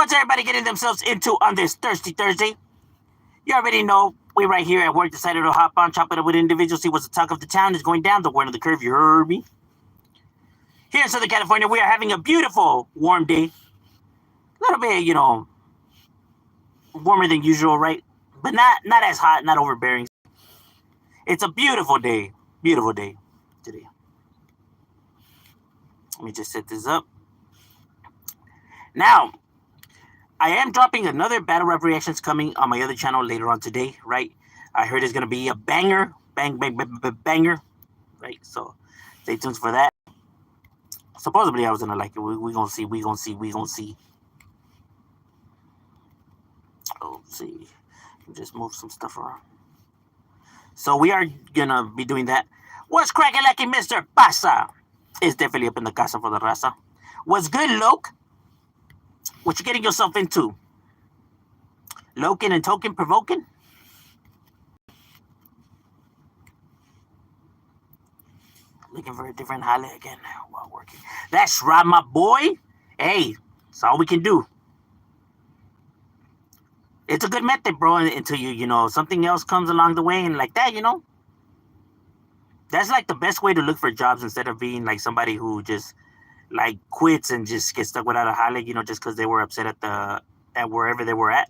What's everybody getting themselves into on this Thirsty Thursday? You already know we right here at work decided to hop on, chop it up with individuals, see what's the talk of the town is going down, the word of the curve, you heard me? Here in Southern California, we are having a beautiful, warm day. A little bit, warmer than usual, right? But not as hot, not overbearing. It's a beautiful day today. Let me just set this up. Now, I am dropping another battle rap reactions coming on my other channel later on today, right? I heard it's gonna be a banger, banger, right? So stay tuned for that. Supposedly I was gonna like it. We gonna see. Oh, see, just move some stuff around. So we are gonna be doing that. What's cracking, like Mr. Pasa? Is definitely up in the casa for the raza. What's good, Loke? What you getting yourself into? Loken and token provoking? Looking for a different highlight again while working. That's right, my boy. Hey, that's all we can do. It's a good method, bro, until something else comes along the way and like that, That's like the best way to look for jobs instead of being like somebody who just like quits and just gets stuck without a highlight, just because they were upset at wherever they were at.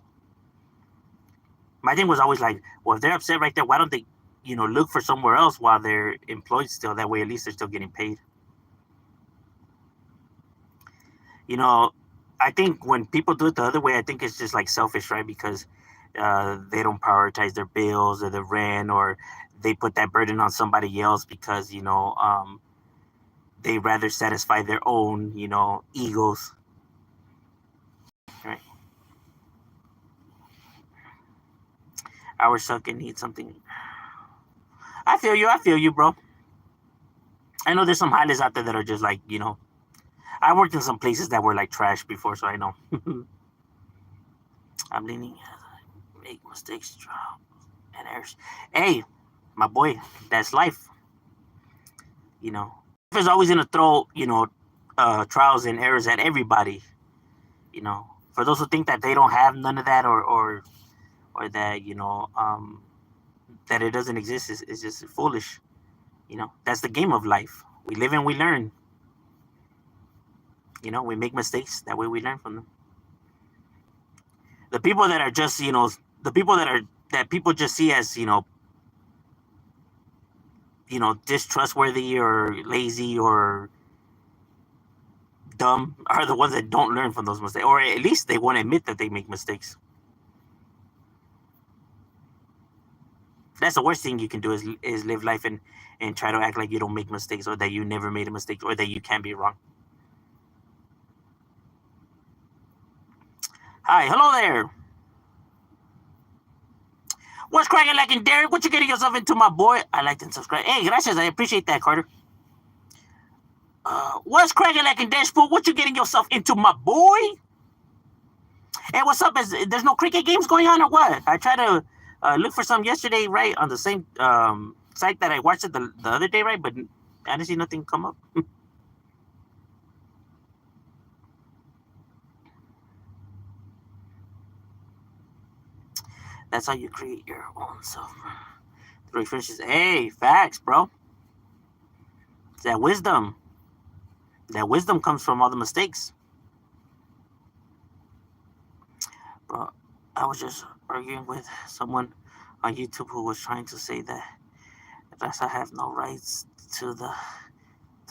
My thing was always like, well, if they're upset right there, why don't they, look for somewhere else while they're employed still? That way, at least they're still getting paid. I think when people do it the other way, I think it's just like selfish, right? Because they don't prioritize their bills or their rent, or they put that burden on somebody else because, they rather satisfy their own, egos. Right? Our sucking need something. I feel you, bro. I know there's some highlights out there that are just like, I worked in some places that were like trash before, so I know. I'm leaning, make mistakes, drop, and errors. Hey, my boy, that's life. Life is always gonna throw, trials and errors at everybody. For those who think that they don't have none of that, or that that it doesn't exist, is just foolish. That's the game of life. We live and we learn. We make mistakes. That way we learn from them. The people that are just, the people that people just see as, distrustworthy or lazy or dumb are the ones that don't learn from those mistakes, or at least they won't admit that they make mistakes. That's the worst thing you can do is live life and try to act like you don't make mistakes, or that you never made a mistake, or that you can't be wrong. Hi, hello there. What's cracking, like in Derek? What you getting yourself into, my boy? I like and subscribe. Hey, gracias. I appreciate that, Carter. What's cracking, like in Dashpool? What you getting yourself into, my boy? Hey, what's up? There's no cricket games going on or what? I tried to look for some yesterday, right, on the same site that I watched it the other day, right? But I didn't see nothing come up. That's how you create your own self. Three finishes. Hey, facts, bro. It's that wisdom. That wisdom comes from all the mistakes. Bro, I was just arguing with someone on YouTube who was trying to say that Raza have no rights to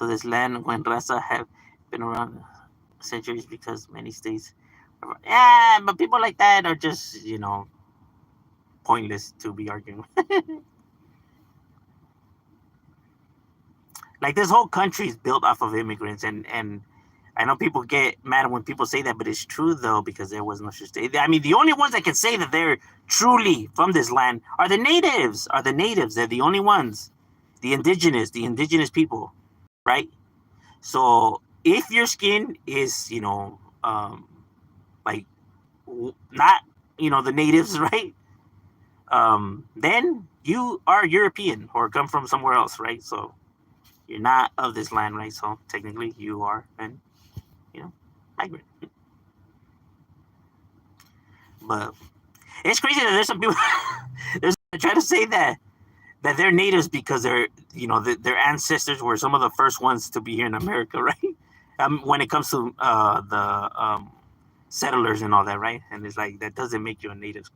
this land when Raza have been around centuries because many states. Yeah, but people like that are just, pointless to be arguing. Like, this whole country is built off of immigrants, and I know people get mad when people say that, but it's true though, because there was no such thing. I mean, the only ones that can say that they're truly from this land are the natives. They're the only ones, the indigenous people, right? So if your skin is, like not, the natives, right? Then you are European or come from somewhere else, right? So you're not of this land, right? So technically you are an, migrant. But it's crazy that there's some people there's try to say that they're natives because they're their ancestors were some of the first ones to be here in America, right? When it comes to the settlers and all that, right? And it's like that doesn't make you a native.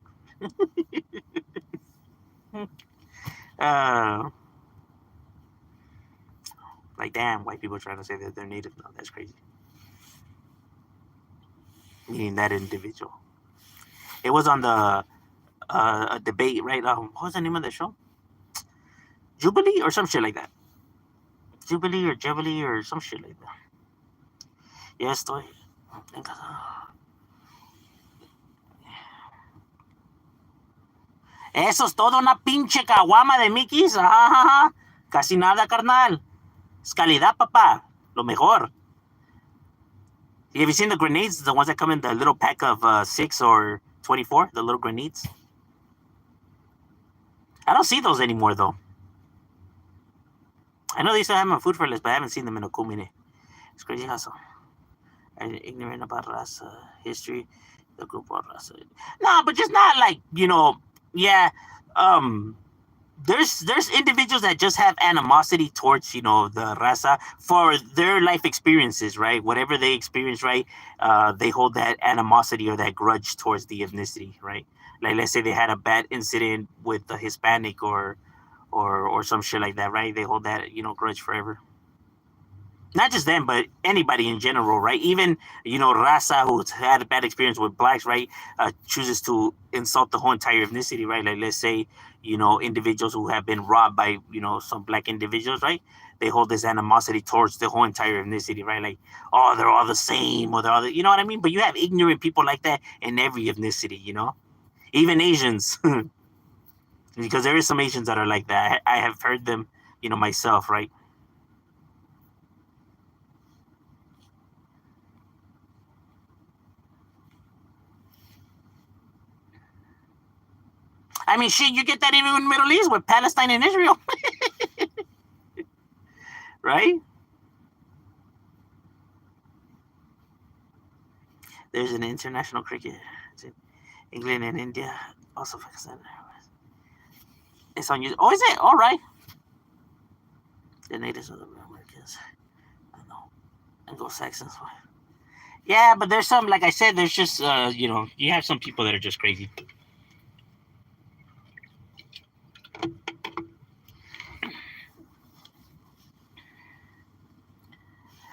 uh, like damn, white people trying to say that they're native. No, that's crazy. Meaning that individual. It was on the a debate, right? What was the name of the show? Jubilee or some shit like that. Jubilee or some shit like that. Ya estoy. Eso es todo una pinche caguama de Mickey's. Ajá. Casi nada, carnal. Es calidad, papá. Lo mejor. Have you seen the grenades? The ones that come in the little pack of 6 or 24? The little grenades? I don't see those anymore, though. I know they used to have them on Food for Less, but I haven't seen them in a Kumine. It's crazy hustle. I'm ignorant about Rasa history, the group of Rasa. No, but just not like, yeah. There's individuals that just have animosity towards the raza for their life experiences, right? Whatever they experience, right? They hold that animosity or that grudge towards the ethnicity, right? Like let's say they had a bad incident with the Hispanic or some shit like that, right? They hold that grudge forever. Not just them, but anybody in general, right? Even raza who's had a bad experience with blacks, right? Chooses to insult the whole entire ethnicity, right? Like let's say individuals who have been robbed by some black individuals, right? They hold this animosity towards the whole entire ethnicity, right? Like, oh, they're all the same, or they're all you know what I mean? But you have ignorant people like that in every ethnicity, even Asians, because there is some Asians that are like that. I have heard them, myself, right? I mean, shit, you get that even in the Middle East with Palestine and Israel, right? There's an international cricket. England and India, also Pakistan. It's on you. Oh, is it? All right. The natives of the Americans. I know. Anglo-Saxons. Yeah, but there's some, like I said, there's just, you have some people that are just crazy.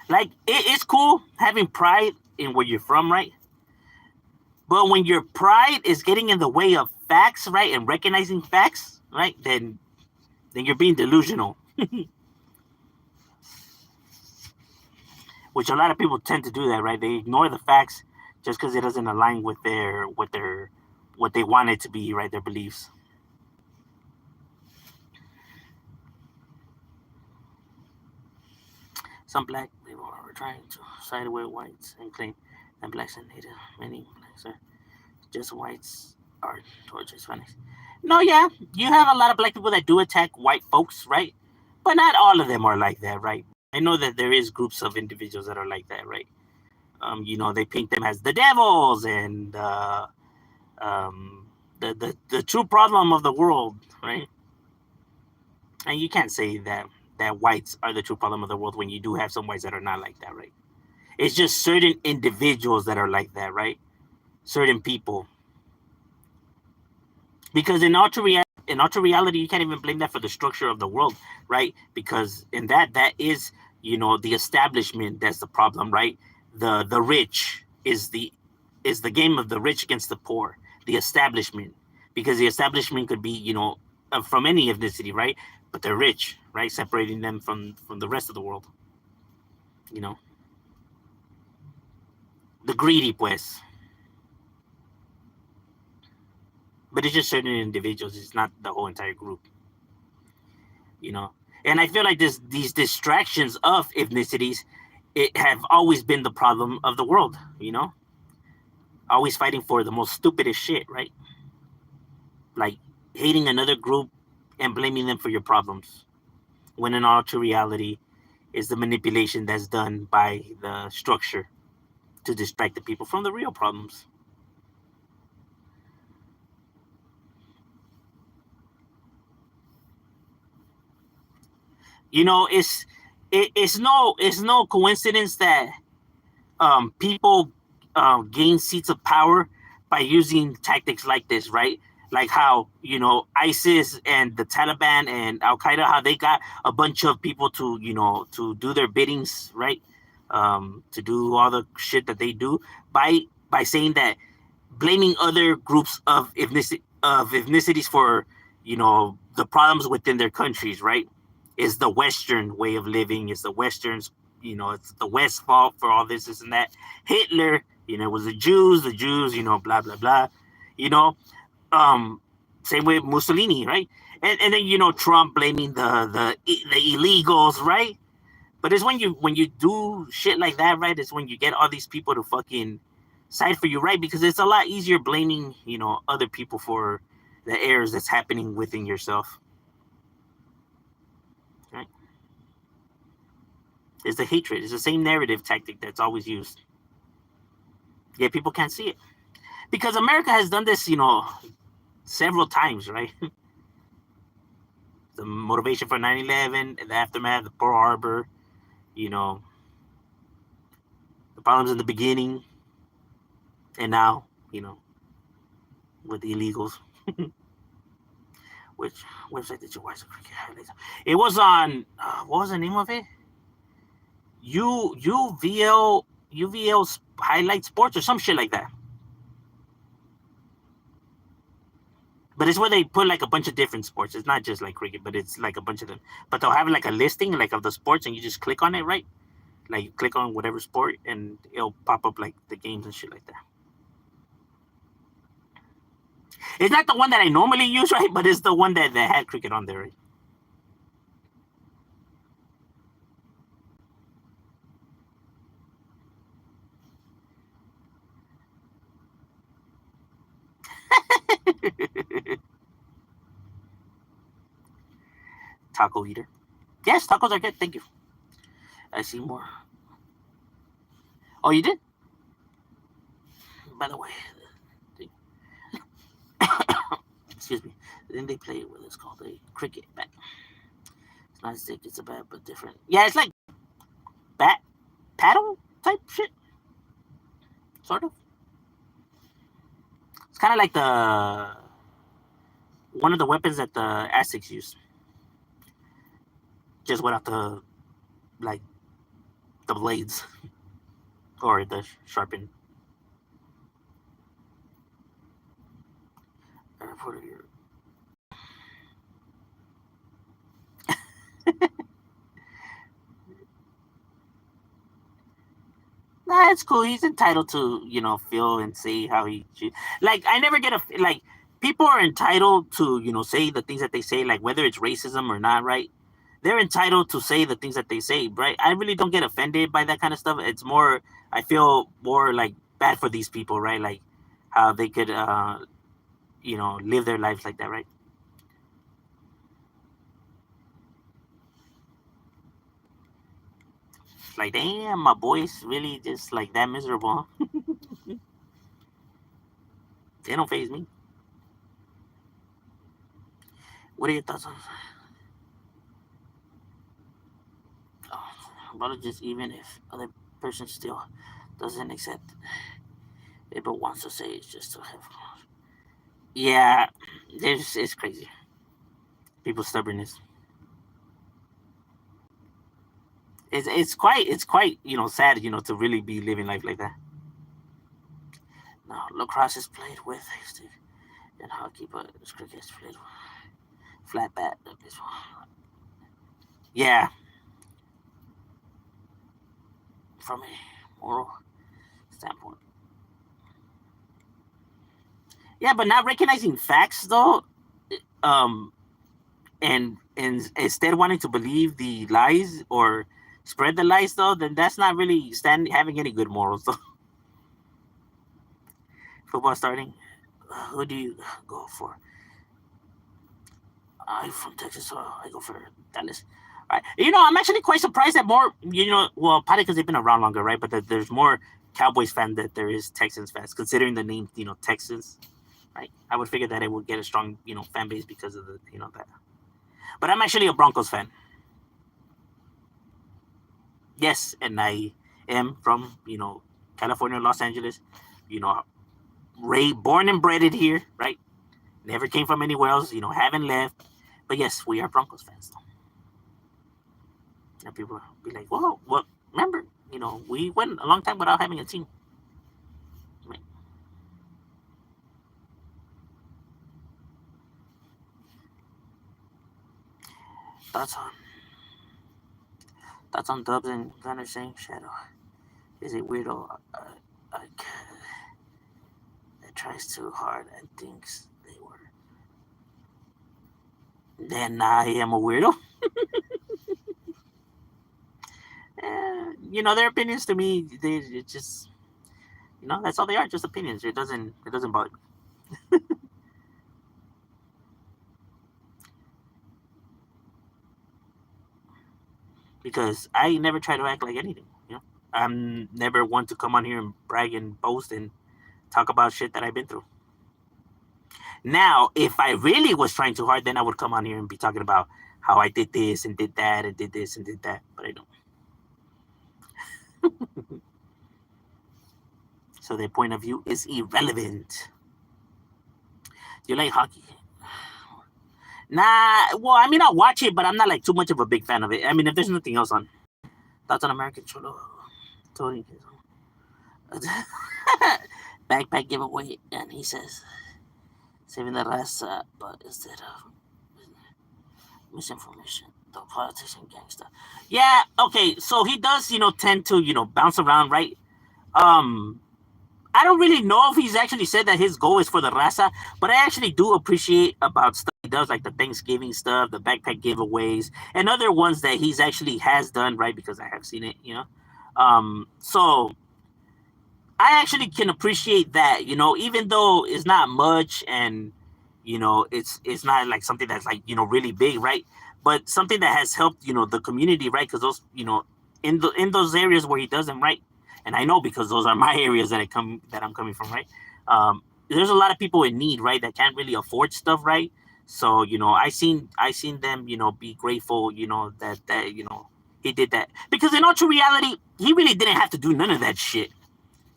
Like, it's cool having pride in where you're from, right? But when your pride is getting in the way of facts, right, and recognizing facts, right, then you're being delusional. Which a lot of people tend to do that, right? They ignore the facts just because it doesn't align with what they want it to be, right? Their beliefs. Some black people are trying to side with whites and claim that blacks are native. Many blacks are just whites are towards Hispanics. No, yeah, you have a lot of black people that do attack white folks, right? But not all of them are like that, right? I know that there is groups of individuals that are like that, right? They paint them as the devils and the true problem of the world, right? And you can't say that whites are the true problem of the world when you do have some whites that are not like that, right? It's just certain individuals that are like that, right? Certain people. Because in ultra reality, you can't even blame that for the structure of the world, right? Because in that is the establishment that's the problem, right? The rich is the game of the rich against the poor, the establishment, because the establishment could be from any ethnicity, right? But they're rich, right? Separating them from the rest of the world, the greedy, pues. But it's just certain individuals. It's not the whole entire group, And I feel like these distractions of ethnicities, it have always been the problem of the world, Always fighting for the most stupidest shit, right? Like hating another group and blaming them for your problems. When in all true reality is the manipulation that's done by the structure to distract the people from the real problems. You know, it's no coincidence that people gain seats of power by using tactics like this, right? Like how, you know, ISIS and the Taliban and Al Qaeda, how they got a bunch of people to, you know, to do their biddings, right? To do all the shit that they do by saying that, blaming other groups of ethnicities for, you know, the problems within their countries, right? Is the Western way of living, is the Westerns, you know, it's the West's fault for all this and that. Hitler, you know, it was the Jews, you know, blah blah blah, you know. um Same with Mussolini, right? And then, you know, Trump blaming the illegals, right? But it's when you do shit like that, right? It's when you get all these people to fucking side for you, right? Because it's a lot easier blaming, you know, other people for the errors that's happening within yourself, right? It's the hatred. It's the same narrative tactic that's always used. Yet people can't see it because America has done this, you know, several times, right? The motivation for 9/11, the aftermath, the Pearl Harbor, you know, the problems in the beginning, and now, you know, with the illegals. Which website did you watch the cricket highlights? It was on, what was the name of it? UVL Highlight Sports or some shit like that. But it's where they put like a bunch of different sports. It's not just like cricket, but it's like a bunch of them. But they'll have like a listing like of the sports, and you just click on it, right? Like you click on whatever sport, and it'll pop up like the games and shit like that. It's not the one that I normally use, right? But it's the one that had cricket on there, right? Taco eater. Yes, tacos are good. Thank you. I see more. Oh, you did? By the way, excuse me. Then they play with it's called a cricket bat. It's not a stick. It's a bat, but different. Yeah, it's like bat paddle type shit, sort of. It's kind of like the one of the weapons that the Aztecs used, just without the like the blades or the sharpened. Nah, it's cool. He's entitled to, you know, feel and say how he like. I never get a like. People are entitled to, you know, say the things that they say, like whether it's racism or not, right? They're entitled to say the things that they say, right? I really don't get offended by that kind of stuff. It's more, I feel more like bad for these people, right? Like how they could, you know, live their lives like that, right? Like, damn, my boy's really just like that miserable. They don't phase me. What are your thoughts on? About it, just even if other person still doesn't accept it but wants to say it's just to have. Yeah, it's crazy. People's stubbornness. It's quite, you know, sad, you know, to really be living life like that. No, lacrosse is played with a stick, and hockey, but cricket is played with flat bat. Yeah, from a moral standpoint. Yeah, but not recognizing facts though, um, and instead wanting to believe the lies or spread the lies though, then that's not really having any good morals though. Football starting. Who do you go for? I'm from Texas, so I go for Dallas. All right. You know, I'm actually quite surprised that more, you know, well, probably because they've been around longer, right? But that there's more Cowboys fans that there is Texans fans, considering the name, you know, Texans, right? I would figure that it would get a strong, you know, fan base because of the, you know, that. But I'm actually a Broncos fan. Yes, and I am from, California, Los Angeles. You know, born and bred it here, right? Never came from anywhere else. Haven't left. But yes, we are Broncos fans. And people be like, "Whoa, well, remember, we went a long time without having a team." Right. Thoughts on Dubs and Gunner saying Shadow is a weirdo that tries too hard and thinks they were. Then I am a weirdo. Their opinions to me, it's just, that's all they are, just opinions. It doesn't bother me. Because I never try to act like anything. I'm never one to come on here and brag and boast and talk about shit that I've been through. Now, if I really was trying too hard, then I would come on here and be talking about how I did this and did that and did this and did that. But I don't. So their point of view is irrelevant. You like hockey? Nah, well, I mean, I'll watch it, but I'm not like too much of a big fan of it. I mean, if there's nothing else on. Thoughts on American Cholo? Tony. Backpack giveaway, and he says, saving the raza, but instead of misinformation, the politician gangster. Yeah, okay, so he does, tend to, bounce around, right? I don't really know if he's actually said that his goal is for the raza, but I actually do appreciate about stuff he does, like the Thanksgiving stuff, the backpack giveaways, and other ones that he's actually has done, right? Because I have seen it. So I actually can appreciate that, even though it's not much and it's not like something that's like really big, right? But something that has helped the community, right? Because those in those areas where he does them, right? And I know because those are my areas that I'm coming from, right? There's a lot of people in need, right? That can't really afford stuff, right? So I seen them, be grateful, that he did that because in all true reality, he really didn't have to do none of that shit.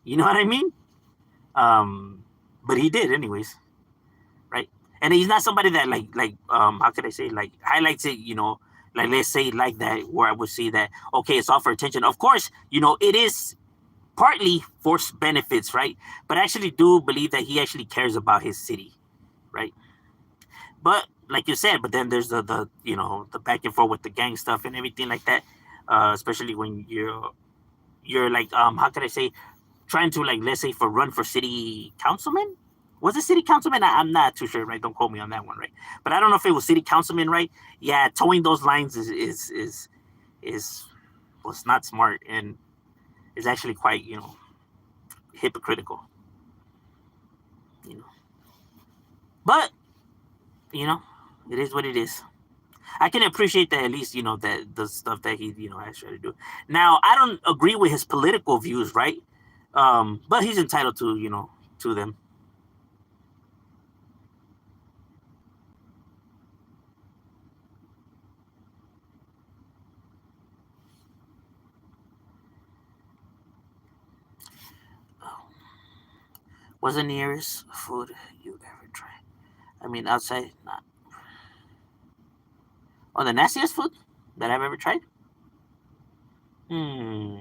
You know what I mean? But he did anyways, right? And he's not somebody that how could I say, like, highlights it, like, let's say like that, where I would see that, okay, it's all for attention. Of course, it is partly for benefits, right? But I actually do believe that he actually cares about his city, right? But like you said, but then there's the back and forth with the gang stuff and everything like that. Especially when you're like, how could I say, trying to, like, let's say, run for city councilman. Was it city councilman? I'm not too sure, right? Don't quote me on that one, right? But I don't know if it was city councilman, right? Yeah, towing those lines is was not smart and is actually quite hypocritical, you know. But you know, it is what it is. I can appreciate that, at least that the stuff that he has tried to do. Now I don't agree with his political views, right? But he's entitled to to them. What's the nearest food you ever tried? I mean, outside, not. Oh, the nastiest food that I've ever tried? Hmm.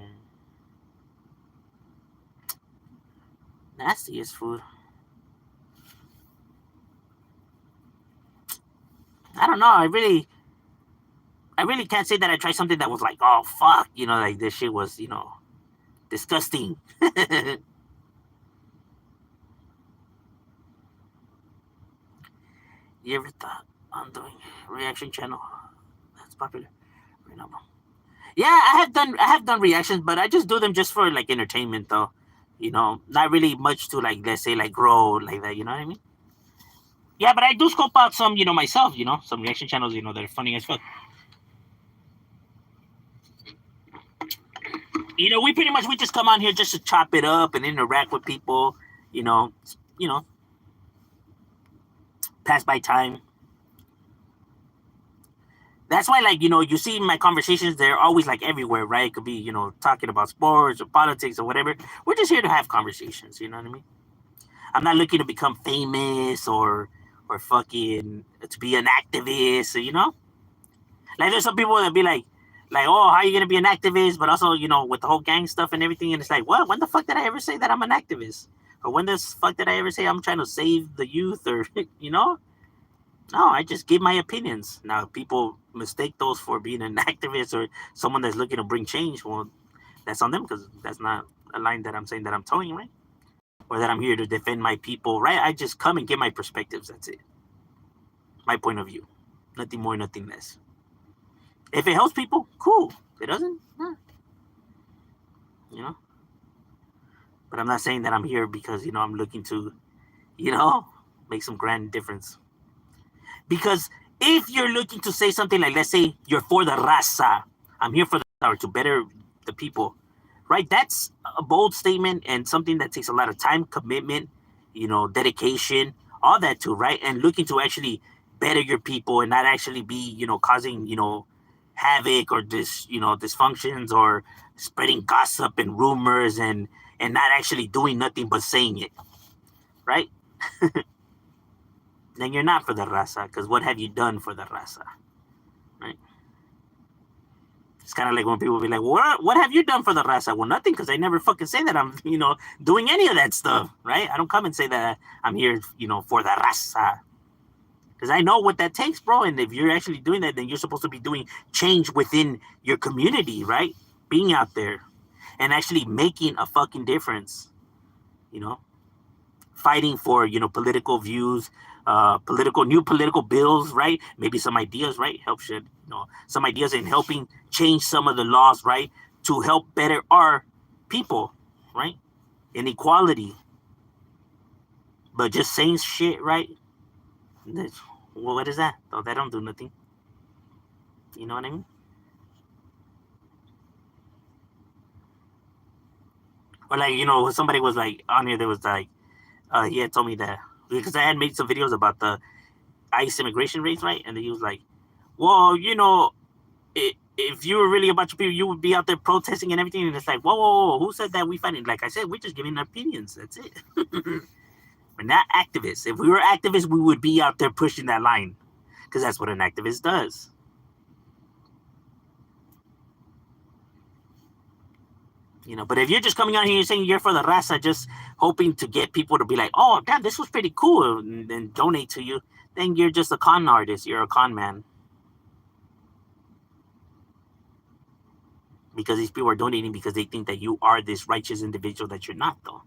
Nastiest food. I don't know. I really can't say that I tried something that was like, oh fuck, like this shit was, disgusting. You ever thought on doing reaction channel? That's popular. No. Yeah, I have done reactions, but I just do them just for like entertainment, though. Not really much to, like, let's say, like, grow like that. You know what I mean? Yeah, but I do scope out some, myself. Some reaction channels, that are funny as fuck. We just come on here just to chop it up and interact with people. You know, you know, pass by time. That's why, like, you see my conversations, they're always like everywhere, right? It could be, talking about sports or politics or whatever. We're just here to have conversations, you know what I mean? I'm not looking to become famous or fucking to be an activist, Like there's some people that be like, oh, how are you gonna be an activist? But also, with the whole gang stuff and everything, and it's like, what? When the fuck did I ever say that I'm an activist? Or when the fuck did I ever say I'm trying to save the youth? Or No, I just give my opinions. Now, if people mistake those for being an activist or someone that's looking to bring change, well, that's on them because that's not a line that I'm saying that I'm towing, right? Or that I'm here to defend my people, right? I just come and give my perspectives. That's it. My point of view. Nothing more, nothing less. If it helps people, cool. If it doesn't, you know. But I'm not saying that I'm here because, I'm looking to, make some grand difference. Because if you're looking to say something like, let's say you're for the raza, I'm here for the power to better the people, right? That's a bold statement and something that takes a lot of time, commitment, dedication, all that too, right? And looking to actually better your people and not actually be, causing, havoc or dysfunctions or spreading gossip and rumors and not actually doing nothing but saying it, right? Then you're not for the raza, because what have you done for the raza, right? It's kind of like when people be like, what have you done for the raza? Well, nothing, because I never fucking say that I'm, doing any of that stuff, right? I don't come and say that I'm here, for the raza. Because I know what that takes, bro. And if you're actually doing that, then you're supposed to be doing change within your community, right? Being out there and actually making a fucking difference, fighting for, political views, new political bills, right? Maybe some ideas, right? Help shit, some ideas in helping change some of the laws, right? To help better our people, right? Inequality. But just saying shit, right? Well, what is that? Oh, that don't do nothing. You know what I mean? Or like, somebody was like on here, there was like, he had told me that because I had made some videos about the ICE immigration rates, right? And he was like, well, if you were really a bunch of people, you would be out there protesting and everything. And it's like, whoa, who said that? We find it. Like I said, we're just giving opinions. That's it. We're not activists. If we were activists, we would be out there pushing that line because that's what an activist does. But if you're just coming out here and saying you're for the raza, just hoping to get people to be like, oh, damn, this was pretty cool, and then donate to you, then you're just a con artist. You're a con man. Because these people are donating because they think that you are this righteous individual that you're not, though.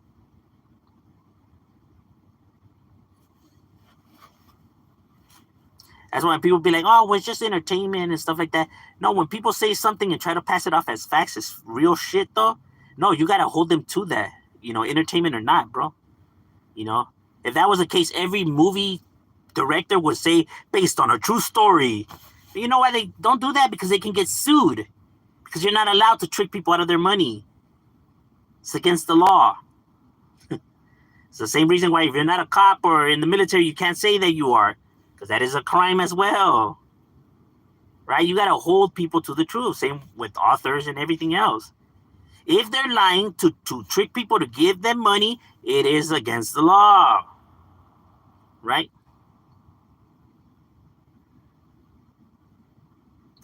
That's why people be like, oh, well, it's just entertainment and stuff like that. No, when people say something and try to pass it off as facts, it's real shit, though. No, you got to hold them to that, entertainment or not, bro. If that was the case, every movie director would say based on a true story. But you know why they don't do that? Because they can get sued. Because you're not allowed to trick people out of their money. It's against the law. It's the same reason why if you're not a cop or in the military, you can't say that you are. Because that is a crime as well. Right? You got to hold people to the truth. Same with authors and everything else. If they're lying to trick people to give them money, it is against the law. Right?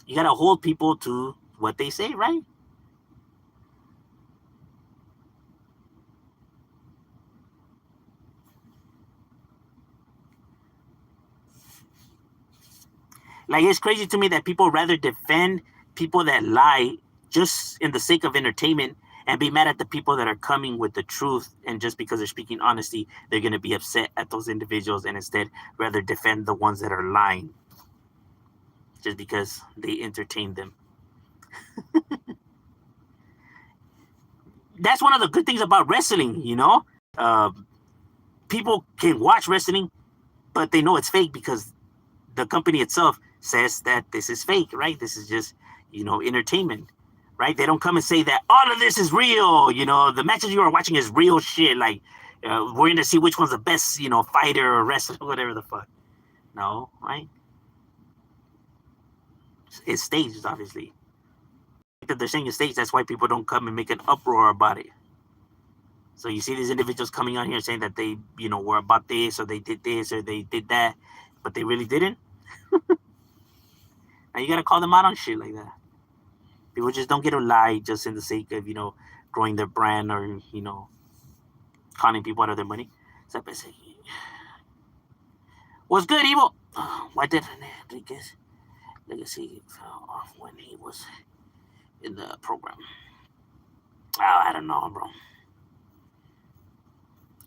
You got to hold people to what they say, right? Like, it's crazy to me that people rather defend people that lie just in the sake of entertainment and be mad at the people that are coming with the truth. And just because they're speaking honesty, they're going to be upset at those individuals and instead rather defend the ones that are lying just because they entertain them. That's one of the good things about wrestling, people can watch wrestling, but they know it's fake because the company itself says that this is fake, right? This is just, entertainment, right? They don't come and say that all of this is real. The matches you are watching is real shit. Like, we're going to see which one's the best, fighter or wrestler, whatever the fuck. No, right? It's staged, obviously. That they're saying it's staged, that's why people don't come and make an uproar about it. So you see these individuals coming on here saying that they, were about this or they did this or they did that, but they really didn't. And you gotta call them out on shit like that. People just don't get to lie just in the sake of, growing their brand or, conning people out of their money. So I say, what's good, Evil? Why did Enriquez legacy fell off when he was in the program? Oh, I don't know, bro.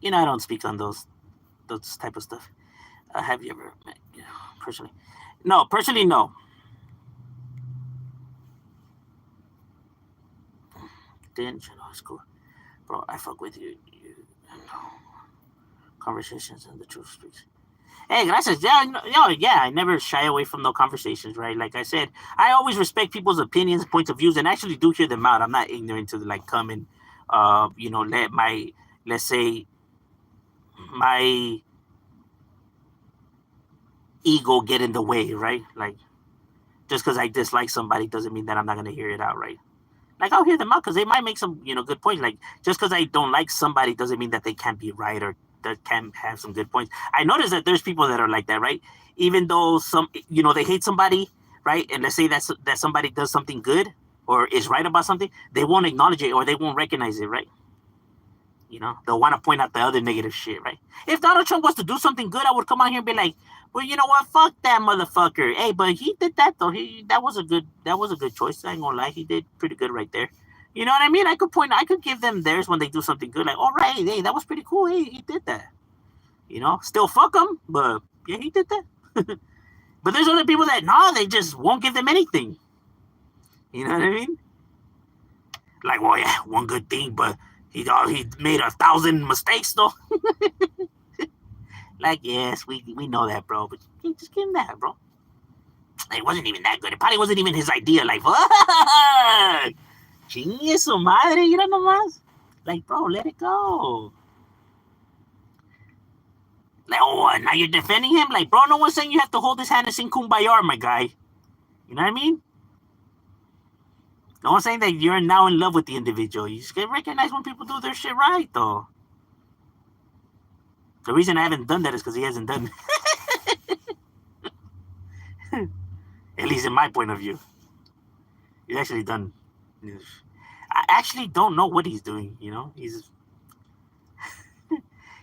I don't speak on those type of stuff. Have you ever met personally? No, personally, no. Didn't you know it's cool, bro? I fuck with you. Conversations and the truth speaks. Hey, gracias. Yeah, I never shy away from no conversations, right? Like I said, I always respect people's opinions, points of views, and actually do hear them out. I'm not ignorant to like come and, let let's say, my ego get in the way, right? Like, just because I dislike somebody doesn't mean that I'm not gonna hear it out, right? Like I'll hear them out because they might make some, good points. Like just because I don't like somebody doesn't mean that they can't be right or that can have some good points. I notice that there's people that are like that, right? Even though they hate somebody, right? And let's say that somebody does something good or is right about something, they won't acknowledge it or they won't recognize it, right? They'll want to point out the other negative shit, right? If Donald Trump was to do something good, I would come out here and be like, well, you know what? Fuck that motherfucker. Hey, but he did that though. That was a good choice. I ain't gonna lie, he did pretty good right there. You know what I mean? I could give them theirs when they do something good. Like, all right, hey, that was pretty cool. Hey, he did that. Still fuck him, but yeah, he did that. But there's other people that they just won't give them anything. You know what I mean? Like, well, yeah, one good thing, but he made 1,000 mistakes though. Like, yes, we know that, bro, but just give him that, bro. It wasn't even that good. It probably wasn't even his idea. Like, fuck, chingue su madre, nomás. Like, bro, let it go. Like, oh, now you're defending him? Like, bro, no one's saying you have to hold his hand and sing Kumbaya, my guy. You know what I mean? No one's saying that you're now in love with the individual. You just get recognized when people do their shit right, though. The reason I haven't done that is because he hasn't done it. At least in my point of view. He's actually done. I actually don't know what he's doing, He's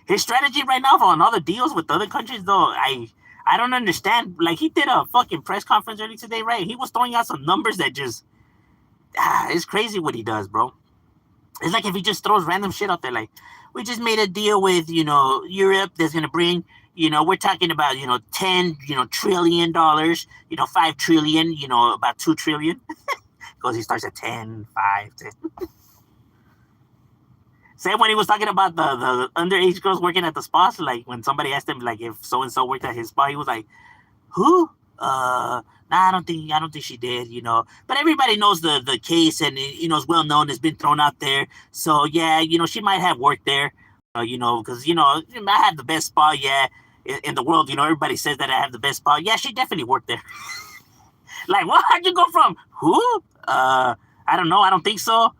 his strategy right now on all the deals with other countries, though, I don't understand. Like, he did a fucking press conference earlier today, right? He was throwing out some numbers that just, it's crazy what he does, bro. It's like if he just throws random shit out there, like, we just made a deal with, Europe that's going to bring, we're talking about, $10, trillion, $5 trillion, about 2 trillion. Because he starts at 10, 5, 10. Same when he was talking about the underage girls working at the spa. So like when somebody asked him like if so and so worked at his spa, he was like, "Who? Nah, I don't think she did. But everybody knows the case, and it's well known. It's been thrown out there. So yeah, she might have worked there. Because I have the best spa. Yeah, in the world. Everybody says that I have the best spa. Yeah, she definitely worked there. Like, what? How'd you go from who? I don't know. I don't think so.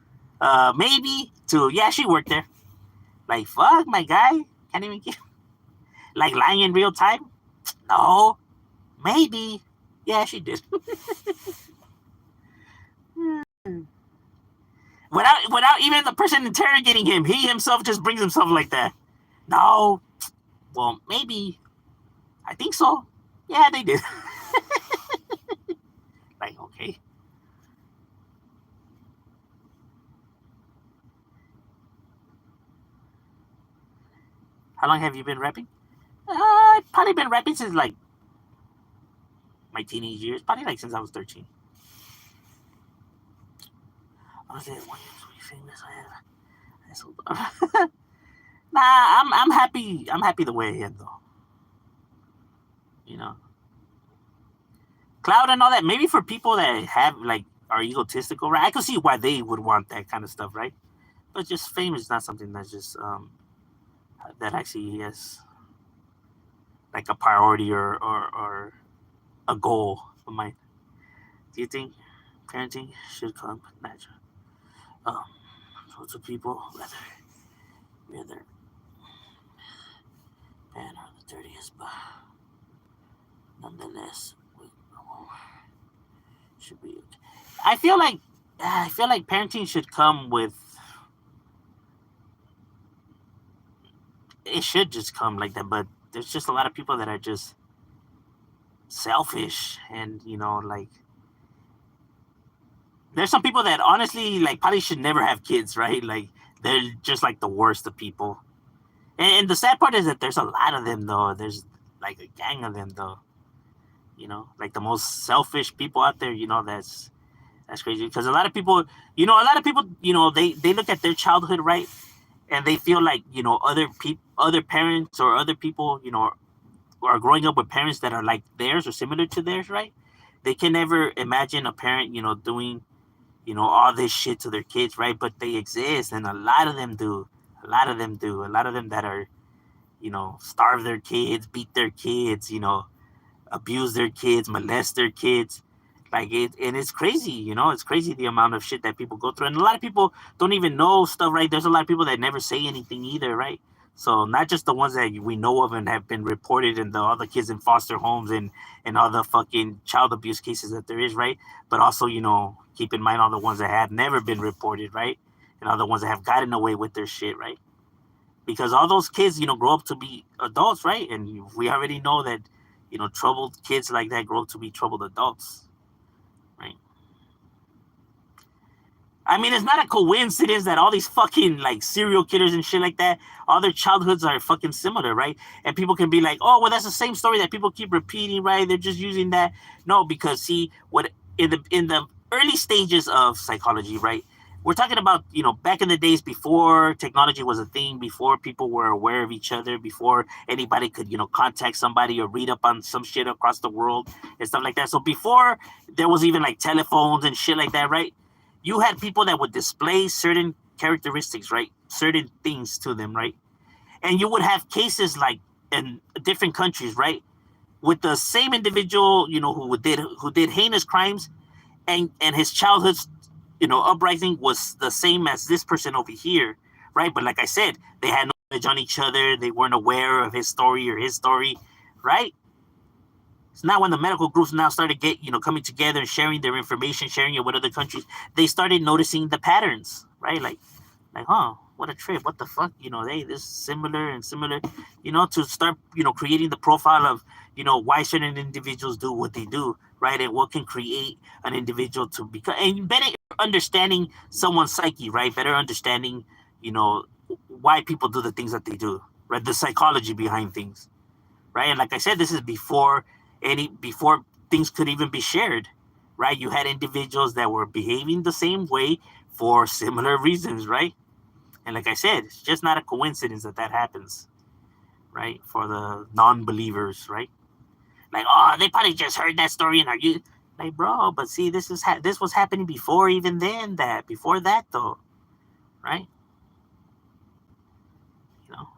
Maybe to yeah, she worked there. Like, fuck, my guy. Can't even get like lying in real time. No, maybe. Yeah, she did. without even the person interrogating him, he himself just brings himself like that. No, well, maybe. I think so. Yeah, they did. Like, okay. How long have you been rapping? I've probably been rapping since like my teenage years. Probably like since I was 13. Honestly, when you're famous, nah, I'm happy. I'm happy the way I am though. Cloud and all that. Maybe for people that have like are egotistical, right? I can see why they would want that kind of stuff, right? But just fame is not something that's just that actually has like a priority or a goal of mine. Do you think parenting should come natural? Um, so to people, whether you're their man or the dirtiest, but nonetheless, should be. I feel like parenting should come with. It should just come like that, but there's just a lot of people that are just selfish, and like there's some people that honestly like probably should never have kids, right? Like they're just like the worst of people. And the sad part is that there's a lot of them though. There's like a gang of them though. Like the most selfish people out there. That's crazy because a lot of people, they look at their childhood, right, and they feel like other parents or other people, are growing up with parents that are like theirs or similar to theirs, right? They can never imagine a parent, doing, all this shit to their kids, right? But they exist, and a lot of them do. A lot of them do. A lot of them that are, starve their kids, beat their kids, abuse their kids, molest their kids. Like and it's crazy, it's crazy the amount of shit that people go through. And a lot of people don't even know stuff, right? There's a lot of people that never say anything either, right? So not just the ones that we know of and have been reported and all the kids in foster homes and all the fucking child abuse cases that there is, right? But also, keep in mind all the ones that have never been reported, right? And all the ones that have gotten away with their shit, right? Because all those kids, grow up to be adults, right? And we already know that, troubled kids like that grow up to be troubled adults. Right. I mean, it's not a coincidence that all these fucking like serial killers and shit like that, all their childhoods are fucking similar, right? And people can be like, "Oh, well, that's the same story that people keep repeating, right? They're just using that." No, because see, what in the early stages of psychology, right? We're talking about, back in the days before technology was a thing, before people were aware of each other, before anybody could, contact somebody or read up on some shit across the world and stuff like that. So before there was even like telephones and shit like that, right? You had people that would display certain characteristics, right? Certain things to them, right? And you would have cases like in different countries, right? With the same individual, who did heinous crimes, and his childhood, uprising was the same as this person over here, right? But like I said, they had no knowledge on each other. They weren't aware of his story or his story, right? So now when the medical groups now started coming together and sharing their information, sharing it with other countries, they started noticing the patterns, right? Like, huh, what a trip. What the fuck? They this similar and similar, to start, creating the profile of, why certain individuals do what they do, right? And what can create an individual to become, and better understanding someone's psyche, right? Better understanding, why people do the things that they do, right? The psychology behind things, right? And like I said, this is before things could even be shared, right? You had individuals that were behaving the same way for similar reasons, right? And like I said, it's just not a coincidence that happens, right? For the non-believers, right? Like, oh, they probably just heard that story and are you like, bro? But see, this was happening before even then. Before that though, right?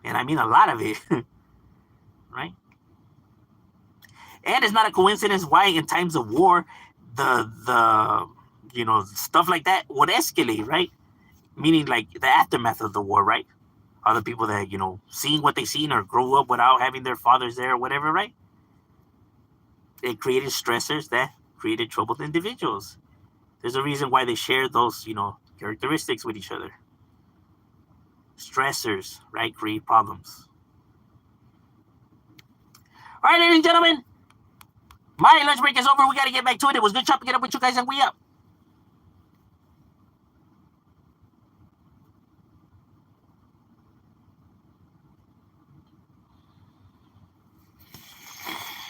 And I mean a lot of it, right? And it's not a coincidence why in times of war, the stuff like that would escalate, right? Meaning like the aftermath of the war, right? Other people that seeing what they seen or grew up without having their fathers there or whatever, right? It created stressors that created troubled individuals. There's a reason why they share those characteristics with each other. Stressors, right, create problems. All right, ladies and gentlemen, my lunch break is over. We got to get back to it. It was good chopping it up with you guys, and we up.